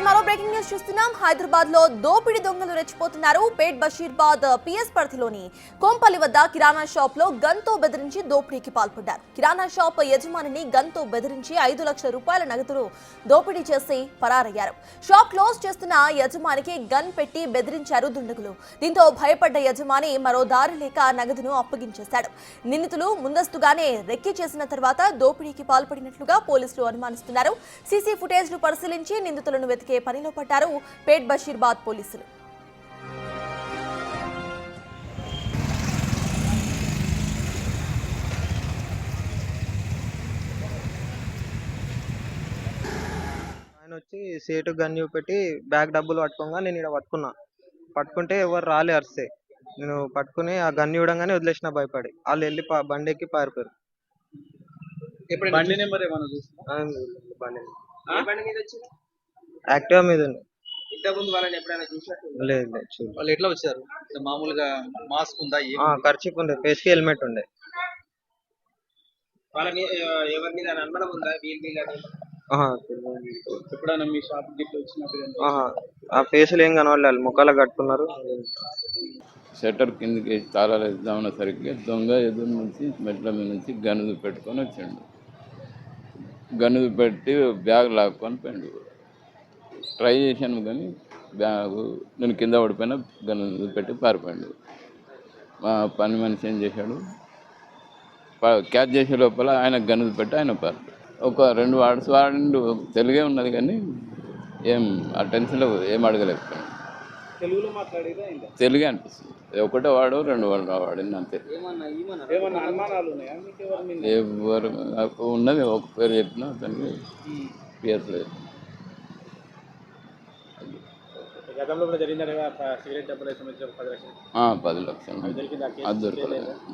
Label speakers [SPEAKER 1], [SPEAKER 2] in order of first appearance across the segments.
[SPEAKER 1] మరో breaking news చూస్తున్నాం. హైదరాబాద్ లో దోపిడీ దొంగలు రెచ్చిపోతున్నారు. పేట్ బషీర్బాద్ పిఎస్ పరిధిలోని కొంపల్లి వద్ద కిరాణా షాప్ లో గన్ తో బెదిరించి దోపిడీకి పాల్పడ్డారు. కిరాణా షాప్ యజమానిని గన్ తో బెదిరించి 5 లక్షల రూపాయల నగదును దోపిడీ చేసి పరారయ్యారు. షాప్ క్లోజ్ చేస్తున్న యజమానికి గన్ పెట్టి బెదిరించారు దుండగులు. దీంతో భయపడ్డ యజమాని మరో దారి లేక నగదును అప్పగించేశాడు. నిందితులు ముందస్తుగానే రెక్కి చేసిన తర్వాత దోపిడీకి పాల్పడినట్లుగా పోలీసులు అనుమానిస్తున్నారు. సీసీ ఫుటేజ్ ను పరిశీలించి నిందితులను వెతికే పనిలో పడ్డారు పేట్ బషీర్బాద్ పోలీసులు.
[SPEAKER 2] ఆయన వచ్చి సేటు గన్యూ పెట్టి బ్యాగ్ డబ్బులు పట్టుకోగా నేను ఇక్కడ పట్టుకుంటే ఎవరు రాలే అరిస్తే నేను పట్టుకుని ఆ గన్ను ఇవ్వడంగానే వదిలేసిన భయపడి వాళ్ళు వెళ్ళి బండి ఎక్కి పారిపోయారు.
[SPEAKER 3] బండి నెంబర్ ఏమన్నా
[SPEAKER 2] బండి యాక్టివా మీద ఉంది.
[SPEAKER 3] ఇంతకుముందు వాళ్ళని ఎప్పుడైనా చూసినట్టు
[SPEAKER 2] లేదు
[SPEAKER 3] వాళ్ళు ఎట్లా వచ్చారు? మామూలుగా మాస్క్ ఉందా?
[SPEAKER 2] ఖర్చు ఉండే, ఫేస్ కి హెల్మెట్ ఉండే.
[SPEAKER 3] వాళ్ళని ఎవరి మీద అనుమానం ఉందా? ఎప్పుడైనా మీ షాప్ గిట్ల వచ్చినట్టు
[SPEAKER 2] ఆ ఫేసులు ఏం కనవాలి, ముఖాలు కట్టుకున్నారు.
[SPEAKER 4] షట్టర్ కిందకి తాళాలు వేద్దామన్న సరికి దొంగ ఎదురు నుంచి మెట్ల మీద నుంచి గనుదు పెట్టుకొని వచ్చాడు. గనుదు పెట్టి బ్యాగ్ లాక్కొని పోయిండు. ట్రై చేశాను కానీ బ్యాగు నేను కింద పడిపోయినా గనుదు పెట్టి పారిపోయాడు. మా పని మనిషి ఏం చేశాడు, క్యాచ్ చేసే లోపల ఆయన గనుదు పెట్టి ఆయన పారిపోయాడు. ఒక 2 వర్డ్స్ వాడిండు, తెలుగే ఉన్నది కానీ ఏం ఆ టెన్షన్లో ఏం అడగలేకపోయాడు.
[SPEAKER 3] తెలుగులో మాట్లాడేదా?
[SPEAKER 4] తెలుగే అనిపిస్తుంది. ఒకటో వాడు 2 వాడు వాడింది అంతే.
[SPEAKER 3] ఏమన్నా అనుమానాలు ఉన్నాయా?
[SPEAKER 4] ఎవరు ఉన్నది ఒక పేరు చెప్పిన అతనికి పిఎస్ లేదు.
[SPEAKER 3] గతంలో కూడా జరిగిందా సిగరెట్ డబ్బులు
[SPEAKER 4] 10 లక్షలు అది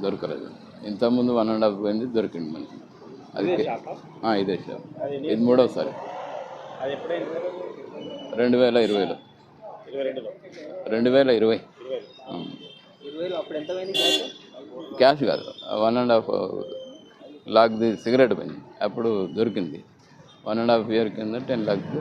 [SPEAKER 4] దొరకలేదు. ఇంతకుముందు 1.5 పోయింది, దొరికింది మనిషి. అది ఇదే షాప్. ఇది 3వసారి. 2020లో 2020 క్యాష్ కాదు, 1.5 లాక్ది సిగరెట్ పోయింది. అప్పుడు దొరికింది. 1.5 ఇయర్ కింద 10 lakhs.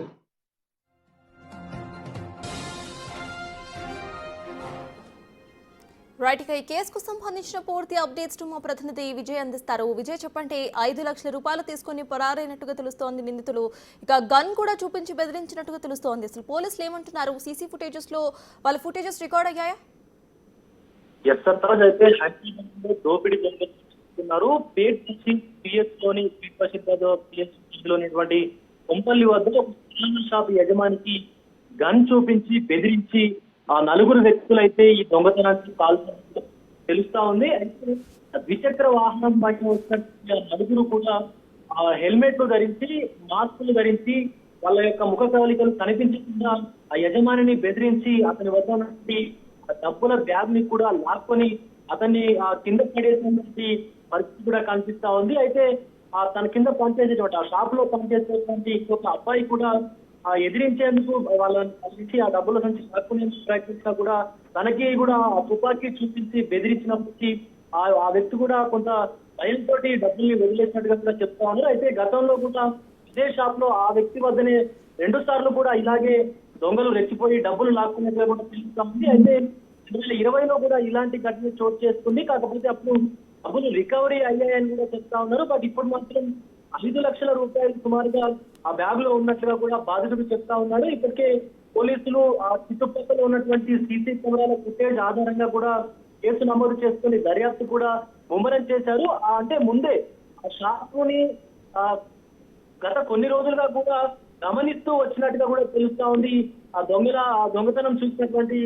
[SPEAKER 1] రైట్, ఇక ఈ కేసుకు సంబంధించిన పూర్తి అప్డేట్స్ మా ప్రతినిధి విజయ్ అందిస్తారు. విజయ్, చెప్పండి. 5 లక్షల రూపాయలు తీసుకుని పరారైనట్టుగా తెలుస్తోంది నిందితులు. ఇక గన్ కూడా చూపించి బెదిరించినట్టుగా తెలుస్తోంది. అసలు పోలీసులు ఏమంటున్నారు? సీసీ ఫుటేజెస్ లో వాళ్ళ ఫుటేజెస్ రికార్డ్ అయ్యాయా?
[SPEAKER 5] అయితే దోపిడీ దొంగలు పేట్ పిఎస్ లోని పిఎస్ లోని కొంపల్లి వద్ద ఒక కిరాణా షాప్ యజమానికి గన్ చూపించి బెదిరించి ఆ 4 వ్యక్తులైతే ఈ దొంగతనానికి పాల్గొన్నట్టు తెలుస్తా ఉంది. అయితే ద్విచక్ర వాహనం బయట వచ్చినట్టు 4 కూడా హెల్మెట్లు ధరించి, మాస్కులు ధరించి వాళ్ళ యొక్క ముఖ కవలికలు కనిపించకుండా ఆ యజమానిని బెదిరించి అతని వద్ద నుండి డబ్బుల బ్యాగ్ ని కూడా లాక్కొని అతన్ని కింద పడేసినటువంటి పరిస్థితి కూడా కనిపిస్తా ఉంది. అయితే తన కింద పనిచేసేటువంటి ఆ షాప్ లో పనిచేసేటువంటి ఇంకొక అబ్బాయి కూడా ఎదిరించేందుకు వాళ్ళని ఆ డబ్బుల నుంచి లాక్కునేందుకు ప్రయత్నించినా కూడా తనకి కూడా ఆ తుపాకీ చూపించి బెదిరించినప్పటికీ ఆ వ్యక్తి కూడా కొంత భయంతో డబ్బుల్ని వదిలేసినట్టుగా కూడా చెప్తా ఉన్నారు. అయితే గతంలో కూడా ఇదే షాప్ లో ఆ వ్యక్తి వద్దనే 2 సార్లు కూడా ఇలాగే దొంగలు రెచ్చిపోయి డబ్బులు లాక్కునేట్టుగా కూడా తెలుస్తా ఉంది. అయితే 2020లో కూడా ఇలాంటి ఘటన చోటు చేసుకుంది. కాకపోతే అప్పుడు డబ్బులు రికవరీ అయ్యాయని కూడా చెప్తా ఉన్నారు. బట్ ఇప్పుడు మాత్రం 5 లక్షల రూపాయలు సుమారుగా ఆ బ్యాగ్ లో ఉన్నట్లుగా కూడా బాధితుడు చెప్తా ఉన్నాడు. ఇప్పటికే పోలీసులు ఆ చుట్టుపక్కల ఉన్నటువంటి సీసీ కెమెరాల ఫుటేజ్ ఆధారంగా కూడా కేసు నమోదు చేసుకుని దర్యాప్తు కూడా ముమ్మరం చేశారు. అంటే ముందే ఆ షాపుని గత కొన్ని రోజులుగా కూడా గమనిస్తూ వచ్చినట్టుగా కూడా తెలుస్తా ఉంది. ఆ దొంగతనం చూసినటువంటి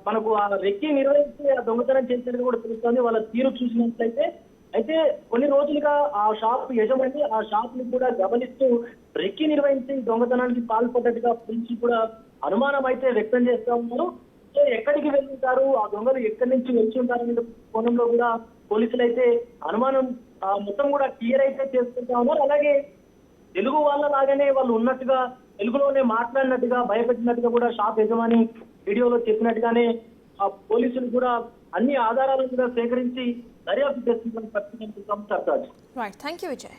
[SPEAKER 5] మనకు ఆ రెక్కి నిర్వహించి ఆ దొంగతనం చేసినట్టుగా కూడా తెలుస్తుంది వాళ్ళ తీరు చూసినట్లయితే. అయితే కొన్ని రోజులుగా ఆ షాప్ యజమాని ఆ షాప్ ని కూడా గమనిస్తూ రెక్కి నిర్వహించి దొంగతనానికి పాల్పడ్డట్టుగా పోలీసులు కూడా అనుమానం అయితే వ్యక్తం చేస్తా ఉన్నారు. సో ఎక్కడికి వెళ్తుంటారు, ఆ దొంగలు ఎక్కడి నుంచి వెళ్చి ఉంటారనే కోణంలో కూడా పోలీసులు అయితే అనుమానం మొత్తం కూడా క్లియర్ అయితే చేసుకుంటా ఉన్నారు. అలాగే తెలుగు వాళ్ళ లాగానే వాళ్ళు ఉన్నట్టుగా తెలుగులోనే మాట్లాడినట్టుగా భయపెట్టినట్టుగా కూడా షాప్ యజమాని వీడియోలో చెప్పినట్టుగానే ఆ పోలీసులు కూడా అన్ని ఆధారాలను కూడా సేకరించి దర్యాప్తు చేస్తున్న పరిస్థితి.
[SPEAKER 1] Right, thank you Vijay.